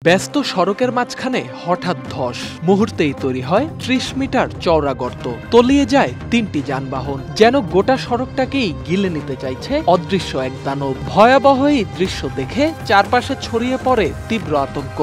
ব্যস্ত সড়কের মাঝখানে হঠাৎ ধস, মুহূর্তেই তৈরি হয় ৩০ মিটার চওড়া গর্ত। তলিয়ে যায় ৩টি যানবাহন, যেন গোটা সড়কটাকেই গিলে নিতে চাইছে অদৃশ্য এক দানব। ভয়াবহ এই দৃশ্য দেখে চারপাশে ছড়িয়ে পড়ে তীব্র আতঙ্ক।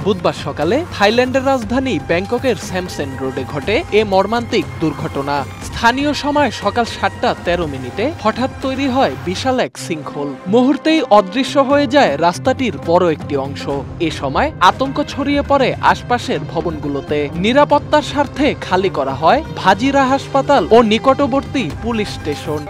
বুধবার সকালে থাইল্যান্ডের রাজধানী ব্যাংককের স্যামসেন রোডে ঘটে এ মর্মান্তিক দুর্ঘটনা। স্থানীয় সময় সকাল ৭টা১৩ হঠাৎ তৈরি হয় বিশাল এক শৃঙ্খল। মুহূর্তেই অদৃশ্য হয়ে যায় রাস্তাটির বড় একটি অংশ। এ সময় আতঙ্ক ছড়িয়ে পড়ে আশপাশের ভবনগুলোতে। নিরাপত্তার স্বার্থে খালি করা হয় ভাজিরা হাসপাতাল ও নিকটবর্তী পুলিশ স্টেশন।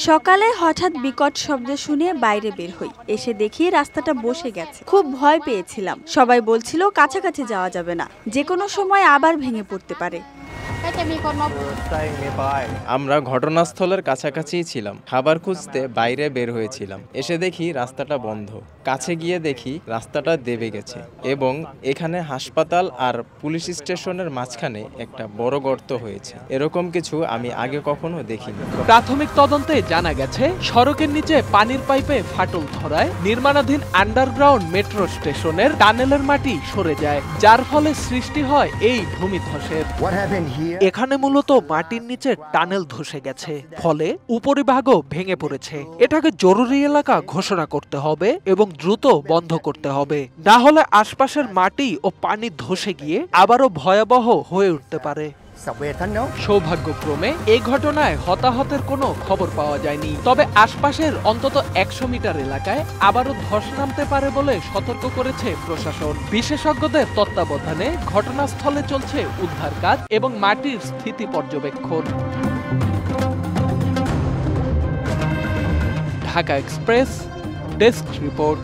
সকালে হঠাৎ বিকট শব্দ শুনে বাইরে বের হই। এসে দেখি রাস্তাটা বসে গেছে। খুব ভয় পেয়েছিলাম। সবাই বলছিল কাছাকাছি যাওয়া যাবে না, যে কোনো সময় আবার ভেঙে পড়তে পারে। আমরা ঘটনাস্থলের কাছাকাছিই ছিলাম। খাবার খুঁজতে বাইরে বের হয়েছিলাম। এসে দেখি রাস্তাটা বন্ধ। কাছে গিয়ে দেখি রাস্তাটা দেবে গেছে এবং এখানে হাসপাতাল আর পুলিশ স্টেশনের মাঝখানে একটা বড় গর্ত হয়েছে। এরকম কিছু আমি আগে কখনো দেখিনি। প্রাথমিক তদন্তে জানা গেছে, সড়কের নিচে পানির পাইপে ফাটল ধরায় নির্মাণাধীন আন্ডারগ্রাউন্ড মেট্রো স্টেশনের টানেলের মাটি সরে যায়, যার ফলে সৃষ্টি হয় এই ভূমিধসের। এখানে মূলত মাটির নিচে টানেল ধসে গেছে, ফলে উপরিভাগও ভেঙে পড়েছে। এটাকে জরুরি এলাকা ঘোষণা করতে হবে এবং দ্রুত বন্ধ করতে হবে, না হলে আশপাশের মাটি ও পানি ধসে গিয়ে আবারও ভয়াবহ হয়ে উঠতে পারে। সৌভাগ্যক্রমে এই ঘটনায় হতাহতের কোনো খবর পাওয়া যায়নি, তবে আশপাশের অন্তত ১০০ মিটার এলাকায় আবারও ধস নামতে পারে বলে সতর্ক করেছে প্রশাসন। বিশেষজ্ঞদের তত্ত্বাবধানে ঘটনাস্থলে চলছে উদ্ধার কাজ এবং মাটির স্থিতি পর্যবেক্ষণ। Dhaka express desk report.